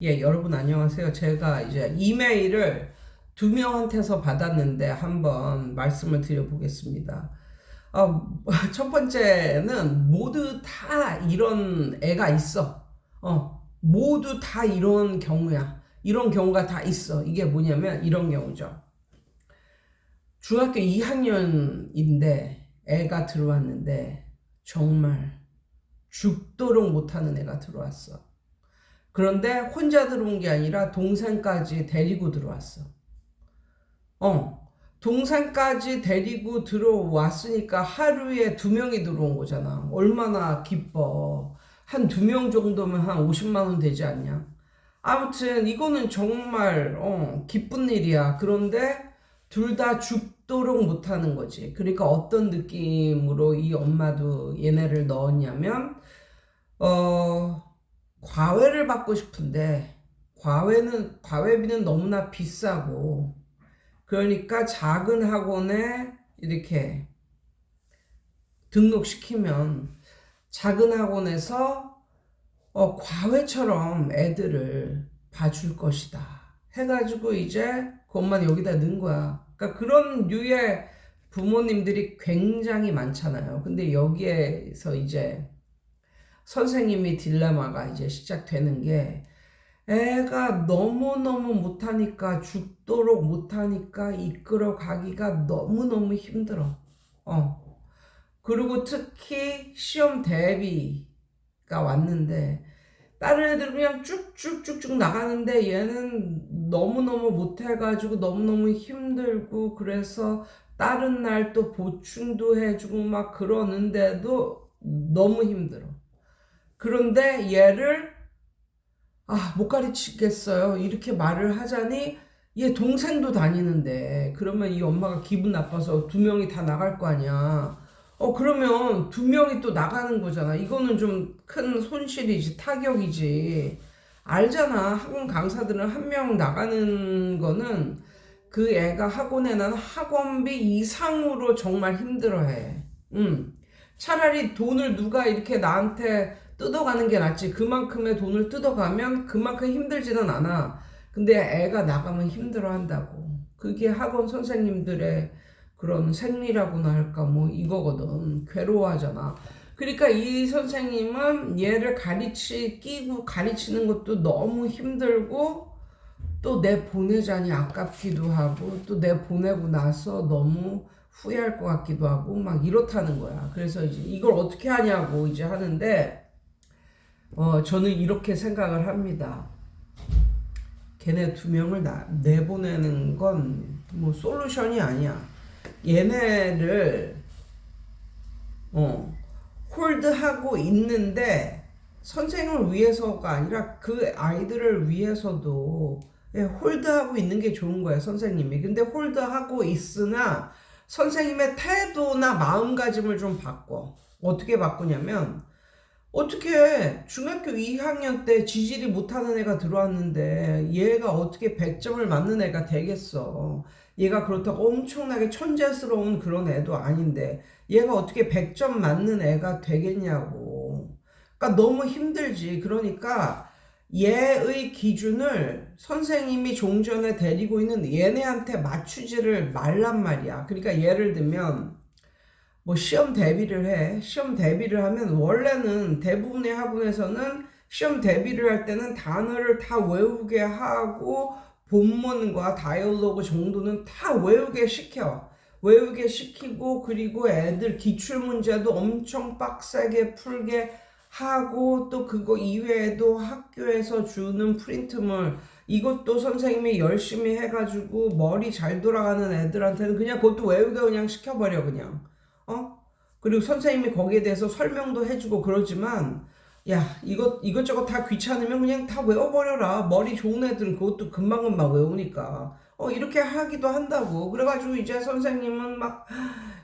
예, 여러분 안녕하세요. 제가 이제 이메일을 두 명한테서 받았는데 한번 말씀을 드려보겠습니다. 첫 번째는 모두 다 이런 애가 있어. 모두 다 이런 경우야. 이런 경우가 다 있어. 이게 뭐냐면 이런 경우죠. 중학교 2학년인데 애가 들어왔는데 정말 죽도록 못하는 애가 들어왔어. 그런데 혼자 들어온 게 아니라 동생까지 데리고 들어왔어. 동생까지 데리고 들어왔으니까 하루에 두 명이 들어온 거잖아. 얼마나 기뻐. 한 두 명 정도면 한 50만 원 되지 않냐? 아무튼 이거는 정말 기쁜 일이야. 그런데 둘 다 죽도록 못하는 거지. 그러니까 어떤 느낌으로 이 엄마도 얘네를 넣었냐면 어 과외를 받고 싶은데 과외비는 너무나 비싸고, 그러니까 작은 학원에 이렇게 등록시키면 작은 학원에서 과외처럼 애들을 봐줄 것이다 해가지고 이제 그것만 여기다 넣은 거야. 그러니까 그런 류의 부모님들이 굉장히 많잖아요. 근데 여기에서 이제 선생님이 딜레마가 이제 시작되는 게, 애가 너무너무 못하니까, 죽도록 못하니까 이끌어 가기가 너무너무 힘들어. 그리고 특히 시험 대비가 왔는데 다른 애들은 그냥 쭉쭉쭉쭉 나가는데 얘는 너무너무 못해가지고 너무너무 힘들고, 그래서 다른 날 또 보충도 해주고 막 그러는데도 너무 힘들어. 그런데 얘를 못 가르치겠어요 이렇게 말을 하자니, 얘 동생도 다니는데 그러면 이 엄마가 기분 나빠서 두 명이 다 나갈 거 아니야. 그러면 두 명이 또 나가는 거잖아. 이거는 좀 큰 손실이지, 타격이지. 알잖아, 학원 강사들은 한 명 나가는 거는 그 애가 학원에 난 학원비 이상으로 정말 힘들어해. 차라리 돈을 누가 이렇게 나한테 뜯어가는 게 낫지. 그만큼의 돈을 뜯어가면 그만큼 힘들지는 않아. 근데 애가 나가면 힘들어 한다고. 그게 학원 선생님들의 그런 생리라고나 할까, 뭐 이거거든. 괴로워하잖아. 그러니까 이 선생님은 얘를 끼고 가르치는 것도 너무 힘들고, 또 내 보내자니 아깝기도 하고, 또 내 보내고 나서 너무 후회할 것 같기도 하고 막 이렇다는 거야. 그래서 이제 이걸 어떻게 하냐고 이제 하는데, 저는 이렇게 생각을 합니다. 걔네 두 명을 내보내는 건 뭐 솔루션이 아니야. 얘네를 홀드하고 있는데 선생님을 위해서가 아니라 그 아이들을 위해서도 홀드하고 있는 게 좋은 거야, 선생님이. 근데 홀드하고 있으나 선생님의 태도나 마음가짐을 좀 바꿔. 어떻게 바꾸냐면, 어떻게 중학교 2학년 때 지질이 못하는 애가 들어왔는데 얘가 어떻게 100점을 맞는 애가 되겠어. 얘가 그렇다고 엄청나게 천재스러운 그런 애도 아닌데 얘가 어떻게 100점 맞는 애가 되겠냐고. 그러니까 너무 힘들지. 그러니까 얘의 기준을 선생님이 종전에 데리고 있는 얘네한테 맞추지를 말란 말이야. 그러니까 예를 들면 뭐 시험 대비를 해. 시험 대비를 하면 원래는 대부분의 학원에서는 시험 대비를 할 때는 단어를 다 외우게 하고 본문과 다이얼로그 정도는 다 외우게 시켜. 외우게 시키고, 그리고 애들 기출문제도 엄청 빡세게 풀게 하고, 또 그거 이외에도 학교에서 주는 프린트물 이것도 선생님이 열심히 해가지고 머리 잘 돌아가는 애들한테는 그냥 그것도 외우게 그냥 시켜버려 그냥. 그리고 선생님이 거기에 대해서 설명도 해주고 그러지만, 야, 이것저것 다 귀찮으면 그냥 다 외워버려라. 머리 좋은 애들은 그것도 금방금방 외우니까. 이렇게 하기도 한다고. 그래가지고 이제 선생님은 막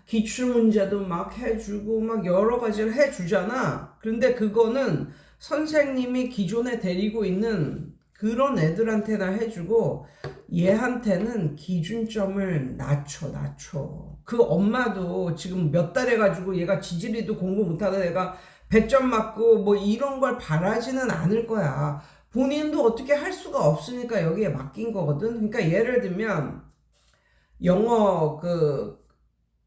기출문제도 막 해주고 막 여러 가지를 해주잖아. 그런데 그거는 선생님이 기존에 데리고 있는 그런 애들한테나 해주고, 얘한테는 기준점을 낮춰. 그 엄마도 지금 몇 달 해가지고 얘가 지질이도 공부 못하는 애가 100점 맞고 뭐 이런 걸 바라지는 않을 거야. 본인도 어떻게 할 수가 없으니까 여기에 맡긴 거거든. 그러니까 예를 들면 영어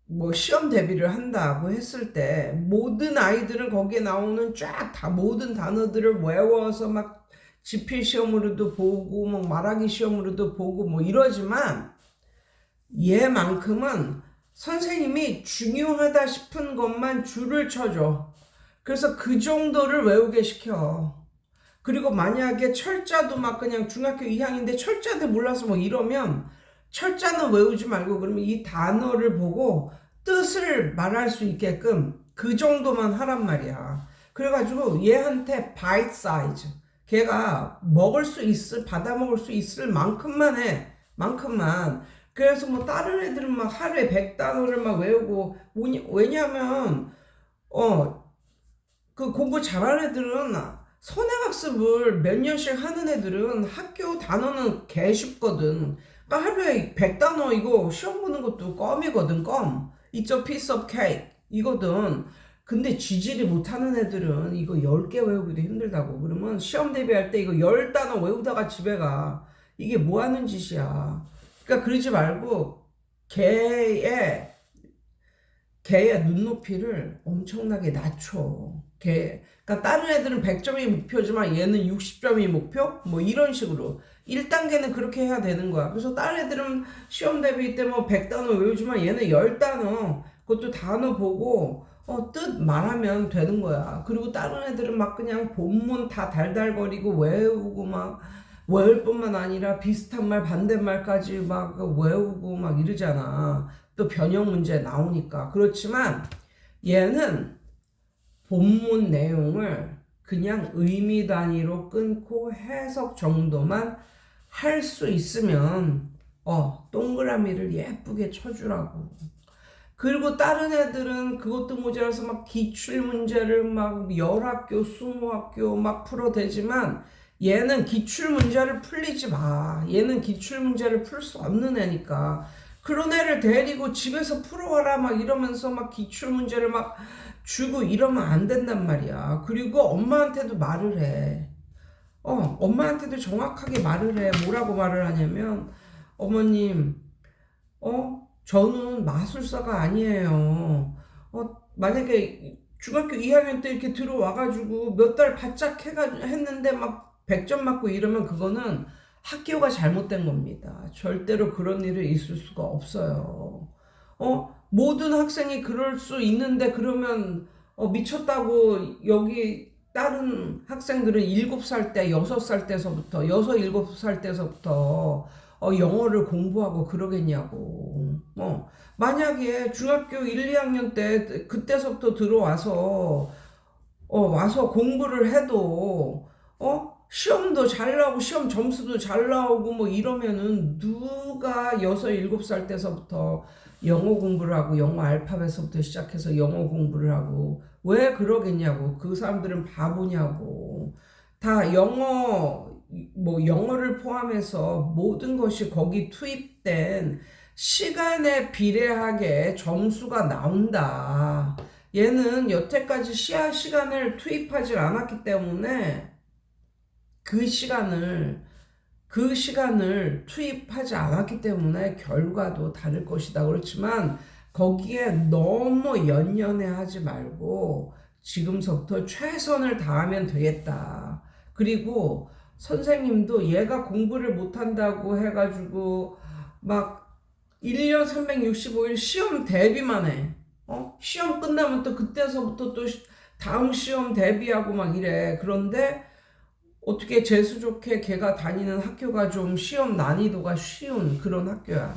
뭐 시험 대비를 한다고 했을 때 모든 아이들은 거기에 나오는 쫙 다 모든 단어들을 외워서 막 지필 시험으로도 보고 뭐 말하기 시험으로도 보고 뭐 이러지만 얘만큼은 선생님이 중요하다 싶은 것만 줄을 쳐줘. 그래서 그 정도를 외우게 시켜. 그리고 만약에 철자도 막 그냥 중학교 2학년인데 철자도 몰라서 뭐 이러면 철자는 외우지 말고 그러면 이 단어를 보고 뜻을 말할 수 있게끔 그 정도만 하란 말이야. 그래가지고 얘한테 bite size, 걔가 먹을 수 받아 먹을 수 있을 만큼만 해. 만큼만. 그래서 뭐 다른 애들은 막 하루에 100단어를 막 외우고 왜냐면 그 공부 잘하는 애들은 선행학습을 몇 년씩 하는 애들은 학교 단어는 개 쉽거든. 그러니까 하루에 100단어 이거 시험 보는 것도 껌이거든, 껌. It's a piece of cake 이거든. 근데 지질이 못하는 애들은 이거 10개 외우기도 힘들다고. 그러면 시험 대비할 때 이거 10단어 외우다가 집에 가. 이게 뭐 하는 짓이야. 그러니까 그러지 말고 걔의 눈높이를 엄청나게 낮춰. 그러니까 다른 애들은 100점이 목표지만 얘는 60점이 목표? 뭐 이런 식으로. 1단계는 그렇게 해야 되는 거야. 그래서 다른 애들은 시험 대비 때 뭐 100단어 외우지만 얘는 10단어, 그것도 단어 보고, 뜻 말하면 되는 거야. 그리고 다른 애들은 막 그냥 본문 다 달달거리고 외우고 막, 외울 뿐만 아니라 비슷한 말, 반대말까지 막 외우고 막 이러잖아. 또 변형 문제 나오니까. 그렇지만 얘는 본문 내용을 그냥 의미 단위로 끊고 해석 정도만 할 수 있으면 동그라미를 예쁘게 쳐주라고. 그리고 다른 애들은 그것도 모자라서 막 기출 문제를 막 10학교, 20학교 막 풀어대지만 얘는 기출 문제를 풀리지 마. 얘는 기출 문제를 풀 수 없는 애니까. 그런 애를 데리고 집에서 풀어와라 막 이러면서 막 기출 문제를 막 주고 이러면 안 된단 말이야. 그리고 엄마한테도 말을 해. 엄마한테도 정확하게 말을 해. 뭐라고 말을 하냐면, 어머님, 저는 마술사가 아니에요. 만약에 중학교 2학년 때 이렇게 들어와가지고 몇 달 바짝 했는데 막 100점 맞고 이러면 그거는 학교가 잘못된 겁니다. 절대로 그런 일이 있을 수가 없어요. 모든 학생이 그럴 수 있는데 그러면 미쳤다고 여기 다른 학생들은 7살 때, 6살 때서부터, 6, 7살 때서부터 영어를 공부하고 그러겠냐고. 만약에 중학교 1, 2학년 때 그때서부터 들어와서 와서 공부를 해도 시험도 잘 나오고 시험 점수도 잘 나오고 뭐 이러면은 누가 6, 7살 때서부터 영어 공부를 하고 영어 알파벳부터 시작해서 영어 공부를 하고 왜 그러겠냐고. 그 사람들은 바보냐고. 다 영어를 포함해서 모든 것이 거기 투입된 시간에 비례하게 점수가 나온다. 얘는 여태까지 시간을 투입하지 않았기 때문에 그 시간을 투입하지 않았기 때문에 결과도 다를 것이다. 그렇지만 거기에 너무 연연해 하지 말고 지금서부터 최선을 다하면 되겠다. 그리고 선생님도 얘가 공부를 못한다고 해가지고 막 1년 365일 시험 대비만 해. 시험 끝나면 또 그때서부터 또 다음 시험 대비하고 막 이래. 그런데 어떻게 재수 좋게 걔가 다니는 학교가 좀 시험 난이도가 쉬운 그런 학교야.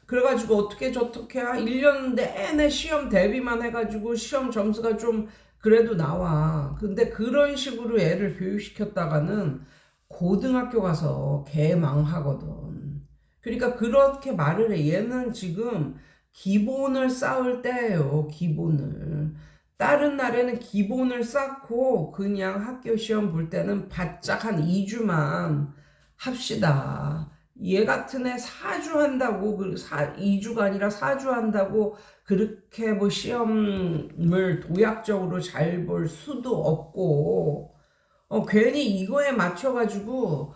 그래가지고 어떻게 저렇게 1년 내내 시험 대비만 해가지고 시험 점수가 좀 그래도 나와. 근데 그런 식으로 애를 교육시켰다가는 고등학교 가서 개망하거든. 그러니까 그렇게 말을 해. 얘는 지금 기본을 쌓을 때예요. 기본을. 다른 날에는 기본을 쌓고 그냥 학교 시험 볼 때는 바짝 한 2주만 합시다. 얘 같은 애 4주 한다고, 2주가 아니라 4주 한다고 그렇게 뭐 시험을 도약적으로 잘 볼 수도 없고, 괜히 이거에 맞춰가지고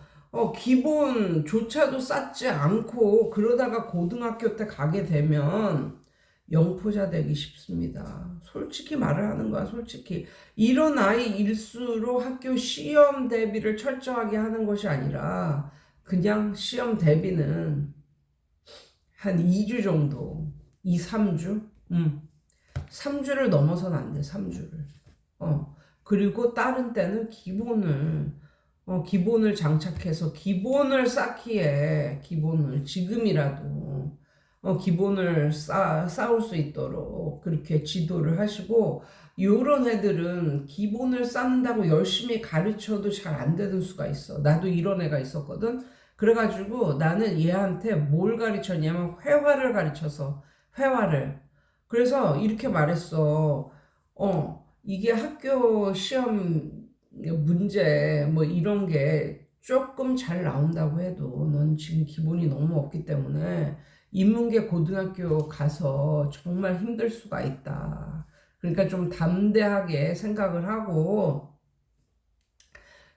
기본조차도 쌓지 않고 그러다가 고등학교 때 가게 되면 영포자 되기 쉽습니다. 솔직히 말을 하는 거야, 솔직히. 이런 아이일수록 학교 시험 대비를 철저하게 하는 것이 아니라 그냥 시험 대비는 한 2주 정도, 2, 3주? 3주를 넘어서는 안 돼, 3주를. 그리고 다른 때는 기본을 장착해서 기본을 쌓기에 기본을 지금이라도 기본을 쌓을 수 있도록 그렇게 지도를 하시고 요런 애들은 기본을 쌓는다고 열심히 가르쳐도 잘 안 되는 수가 있어. 나도 이런 애가 있었거든. 그래가지고 나는 얘한테 뭘 가르쳤냐면 회화를 가르쳐서 회화를. 그래서 이렇게 말했어. 이게 학교 시험 문제 뭐 이런 게 조금 잘 나온다고 해도 넌 지금 기본이 너무 없기 때문에 인문계 고등학교 가서 정말 힘들 수가 있다. 그러니까 좀 담대하게 생각을 하고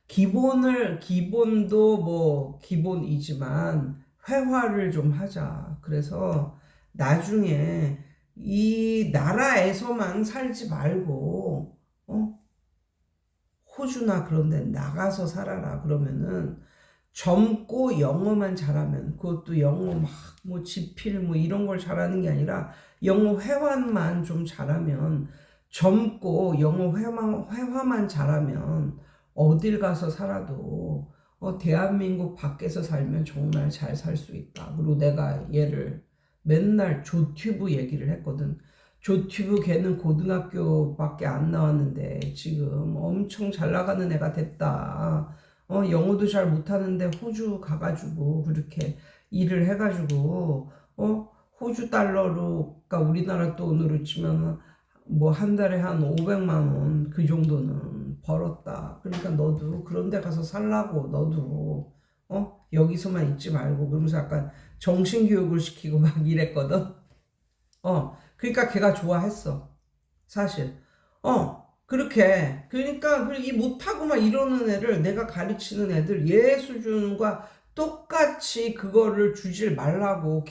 기본도 뭐 기본이지만 회화를 좀 하자. 그래서 나중에 이 나라에서만 살지 말고 호주나 그런 데 나가서 살아라. 그러면은 젊고 영어만 잘하면 그것도 영어 막 뭐 지필 뭐 이런 걸 잘하는 게 아니라 영어 회화만 좀 잘하면 젊고 영어 회화만 잘하면 어딜 가서 살아도 대한민국 밖에서 살면 정말 잘 살 수 있다. 그리고 내가 얘를 맨날 조튜브 얘기를 했거든. 조튜브 걔는 고등학교밖에 안 나왔는데 지금 엄청 잘 나가는 애가 됐다. 영어도 잘 못하는데 호주 가가지고 그렇게 일을 해가지고 호주 달러로 그러니까 우리나라 돈으로 치면 뭐 한 달에 한 500만 원 그 정도는 벌었다. 그러니까 너도 그런 데 가서 살라고 너도 여기서만 있지 말고 그러면서 약간 정신교육을 시키고 막 이랬거든. 그러니까 걔가 좋아했어. 사실. 그렇게. 그러니까, 이 못하고 막 이러는 애를 내가 가르치는 애들 얘 수준과 똑같이 그거를 주질 말라고.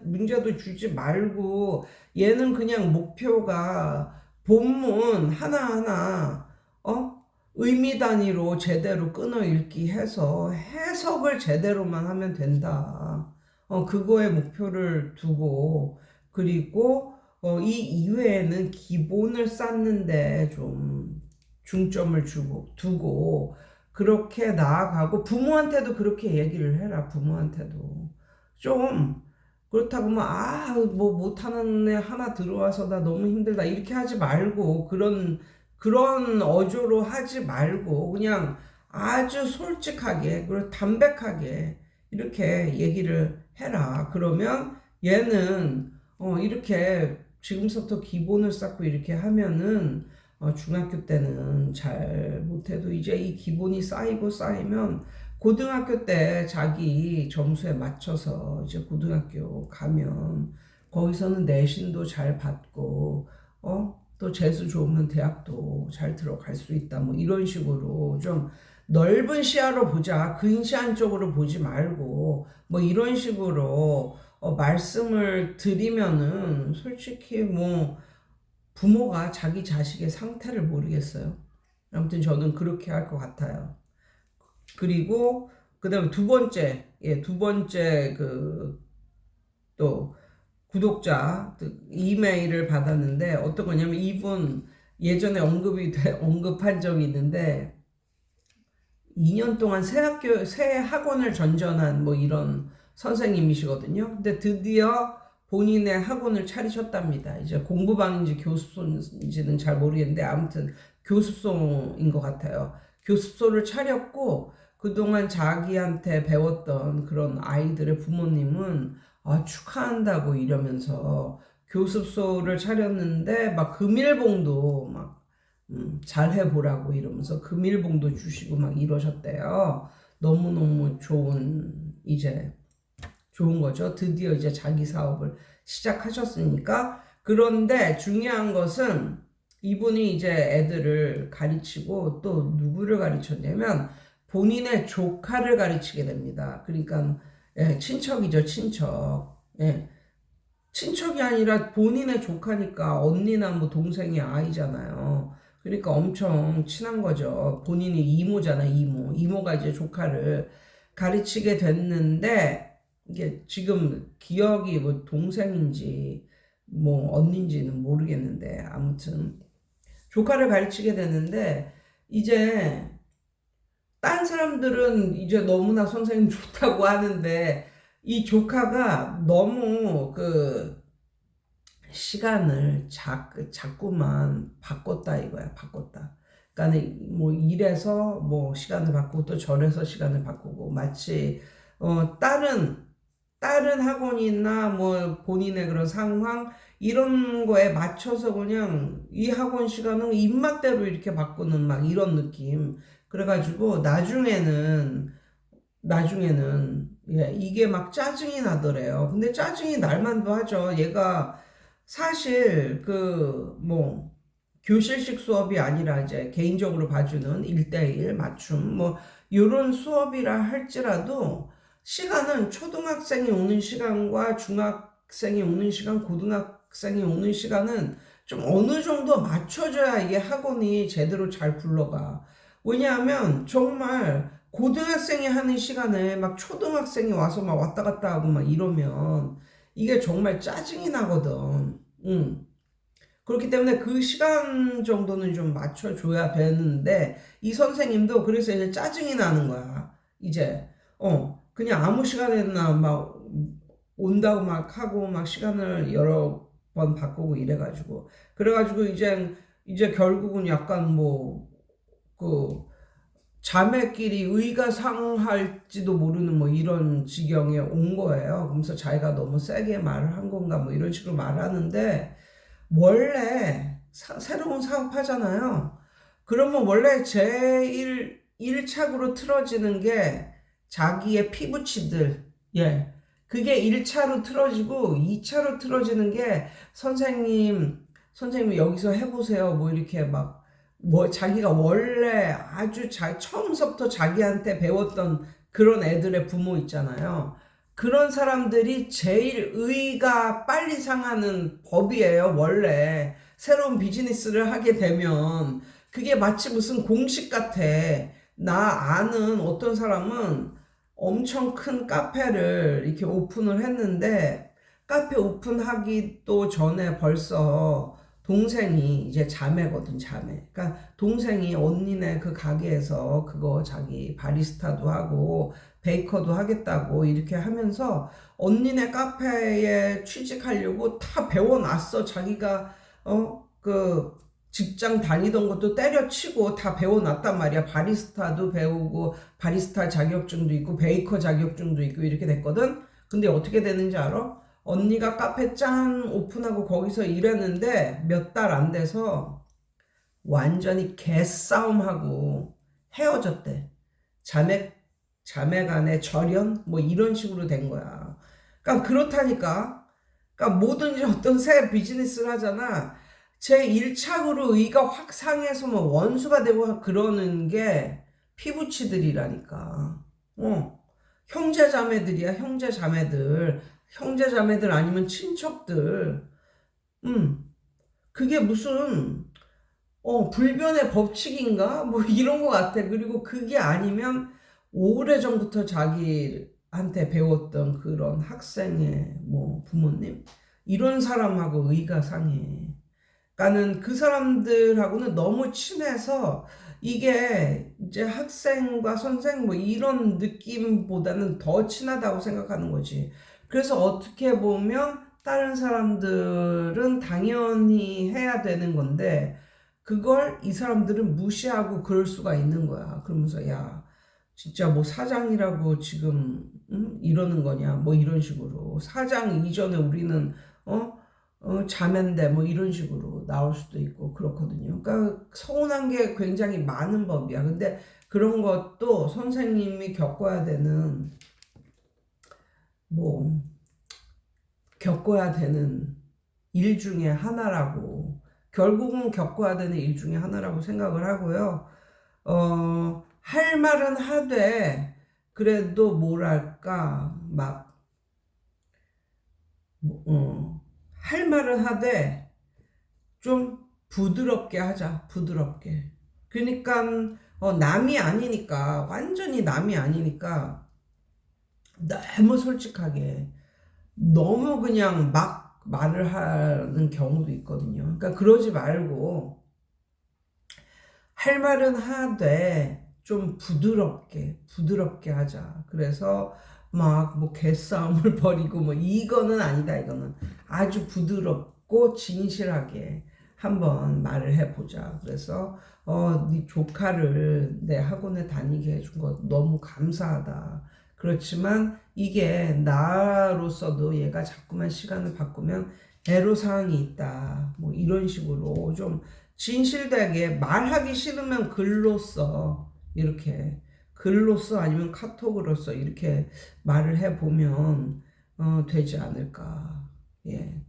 문제도 주지 말고, 얘는 그냥 목표가 본문 하나하나, 의미 단위로 제대로 끊어 읽기 해서 해석을 제대로만 하면 된다. 그거에 목표를 두고, 그리고 이 이외에는 기본을 쌓는데 좀 중점을 두고 그렇게 나아가고 부모한테도 그렇게 얘기를 해라. 부모한테도 좀 그렇다고 뭐 못하는 애 하나 들어와서 나 너무 힘들다 이렇게 하지 말고 그런 어조로 하지 말고 그냥 아주 솔직하게 그리고 담백하게 이렇게 얘기를 해라. 그러면 얘는 이렇게 지금부터 기본을 쌓고 이렇게 하면은 중학교 때는 잘 못해도 이제 이 기본이 쌓이면 고등학교 때 자기 점수에 맞춰서 이제 고등학교 가면 거기서는 내신도 잘 받고 또 재수 좋으면 대학도 잘 들어갈 수 있다 뭐 이런 식으로 좀 넓은 시야로 보자 근시안 쪽으로 보지 말고 뭐 이런 식으로 말씀을 드리면은 솔직히 뭐 부모가 자기 자식의 상태를 모르겠어요. 아무튼 저는 그렇게 할 것 같아요. 그리고 그다음에 두 번째 또 구독자 이메일을 받았는데 어떤 거냐면 이분 예전에 언급한 적이 있는데 2년 동안 새 학원을 전전한 뭐 이런 선생님이시거든요. 근데 드디어 본인의 학원을 차리셨답니다. 이제 공부방인지 교습소인지는 잘 모르겠는데 아무튼 교습소인 것 같아요. 교습소를 차렸고 그동안 자기한테 배웠던 그런 아이들의 부모님은 축하한다고 이러면서 교습소를 차렸는데 막 금일봉도 막 잘 해보라고 이러면서 금일봉도 주시고 막 이러셨대요. 너무너무 좋은 거죠. 드디어 이제 자기 사업을 시작하셨으니까. 그런데 중요한 것은 이분이 이제 애들을 가르치고 또 누구를 가르쳤냐면 본인의 조카를 가르치게 됩니다. 그러니까 예, 친척이죠, 친척. 예, 친척이 아니라 본인의 조카니까 언니나 뭐 동생이 아이잖아요. 그러니까 엄청 친한 거죠. 본인이 이모잖아, 이모. 이모가 이제 조카를 가르치게 됐는데, 이게 지금 기억이 뭐 동생인지 뭐 언니인지는 모르겠는데, 아무튼 조카를 가르치게 됐는데, 이제 딴 사람들은 이제 너무나 선생님 좋다고 하는데, 이 조카가 너무 그 시간을 자꾸만 바꿨다 이거야, 바꿨다. 그러니까 뭐 이래서 뭐 시간을 바꾸고 또 저래서 시간을 바꾸고 마치 다른 학원이나 뭐 본인의 그런 상황 이런 거에 맞춰서 그냥 이 학원 시간은 입맛대로 이렇게 바꾸는 막 이런 느낌. 그래가지고 나중에는 예, 이게 막 짜증이 나더래요. 근데 짜증이 날 만도 하죠. 얘가 사실 그 뭐 교실식 수업이 아니라 이제 개인적으로 봐주는 1대1 맞춤 뭐 요런 수업이라 할지라도 시간은 초등학생이 오는 시간과 중학생이 오는 시간, 고등학생이 오는 시간은 좀 어느 정도 맞춰줘야 이게 학원이 제대로 잘 굴러가. 왜냐하면 정말 고등학생이 하는 시간에 막 초등학생이 와서 막 왔다 갔다 하고 막 이러면 이게 정말 짜증이 나거든. 응. 그렇기 때문에 그 시간 정도는 좀 맞춰줘야 되는데, 이 선생님도 그래서 이제 짜증이 나는 거야. 이제, 그냥 아무 시간에나 막 온다고 막 하고, 막 시간을 여러 번 바꾸고 이래가지고. 그래가지고 이제 결국은 약간 뭐, 그, 자매끼리 의가 상할지도 모르는 뭐 이런 지경에 온 거예요. 그러면서 자기가 너무 세게 말을 한 건가 뭐 이런 식으로 말하는데, 원래 새로운 사업하잖아요. 그러면 원래 제일 1착으로 틀어지는 게 자기의 피부치들. 예. 그게 1차로 틀어지고 2차로 틀어지는 게 선생님 여기서 해보세요. 뭐 이렇게 막 뭐 자기가 원래 아주 처음서부터 자기한테 배웠던 그런 애들의 부모 있잖아요. 그런 사람들이 제일 의가 빨리 상하는 법이에요, 원래. 새로운 비즈니스를 하게 되면 그게 마치 무슨 공식 같아. 나 아는 어떤 사람은 엄청 큰 카페를 이렇게 오픈을 했는데 카페 오픈하기도 전에 벌써 동생이 이제 자매거든, 자매. 그러니까 동생이 언니네 그 가게에서 그거 자기 바리스타도 하고 베이커도 하겠다고 이렇게 하면서 언니네 카페에 취직하려고 다 배워놨어. 자기가 그 직장 다니던 것도 때려치고 다 배워놨단 말이야. 바리스타도 배우고 바리스타 자격증도 있고 베이커 자격증도 있고 이렇게 됐거든. 근데 어떻게 되는지 알아? 언니가 카페 짠 오픈하고 거기서 일했는데 몇 달 안 돼서 완전히 개싸움하고 헤어졌대. 자매 자매 간의 절연 뭐 이런 식으로 된 거야. 그러니까 그렇다니까. 그러니까 뭐든지 어떤 새 비즈니스를 하잖아. 제 1착으로 의가 확 상해서 뭐 원수가 되고 그러는 게 피부치들이라니까. 형제자매들이야, 형제자매들. 형제자매들 아니면 친척들. 음, 그게 무슨 불변의 법칙인가? 뭐 이런 것 같아. 그리고 그게 아니면 오래전부터 자기한테 배웠던 그런 학생의 뭐 부모님? 이런 사람하고 의가 상해. 그러니까는 그 사람들하고는 너무 친해서 이게 이제 학생과 선생 뭐 이런 느낌보다는 더 친하다고 생각하는 거지. 그래서 어떻게 보면 다른 사람들은 당연히 해야 되는 건데 그걸 이 사람들은 무시하고 그럴 수가 있는 거야. 그러면서 야, 진짜 뭐 사장이라고 지금 이러는 거냐? 뭐 이런 식으로. 사장 이전에 우리는 자매인데 뭐 이런 식으로 나올 수도 있고 그렇거든요. 그러니까 서운한 게 굉장히 많은 법이야. 근데 그런 것도 선생님이 겪어야 되는 뭐 겪어야 되는 일 중에 하나라고 결국은 겪어야 되는 일 중에 하나라고 생각을 하고요. 할 말은 하되 그래도 뭐랄까 막 할 말은 하되 좀 부드럽게 하자. 부드럽게. 그러니까 남이 아니니까 완전히 남이 아니니까 너무 솔직하게 너무 그냥 막 말을 하는 경우도 있거든요. 그러니까 그러지 말고 할 말은 하되 좀 부드럽게 하자. 그래서 막 뭐 개싸움을 벌이고 뭐 이거는 아니다. 이거는 아주 부드럽고 진실하게 한번 말을 해보자. 그래서 네 조카를 내 학원에 다니게 해준 거 너무 감사하다. 그렇지만 이게 나로서도 얘가 자꾸만 시간을 바꾸면 애로사항이 있다. 뭐 이런 식으로 좀 진실되게 말하기 싫으면 글로 써. 이렇게 글로 써 아니면 카톡으로 써. 이렇게 말을 해보면 되지 않을까. 예.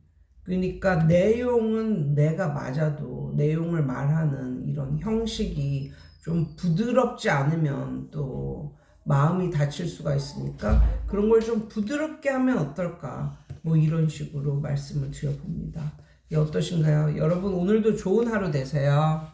그러니까 내용은 내가 맞아도 내용을 말하는 이런 형식이 좀 부드럽지 않으면 또 마음이 다칠 수가 있으니까 그런 걸 좀 부드럽게 하면 어떨까. 뭐 이런 식으로 말씀을 드려봅니다. 어떠신가요? 여러분 오늘도 좋은 하루 되세요.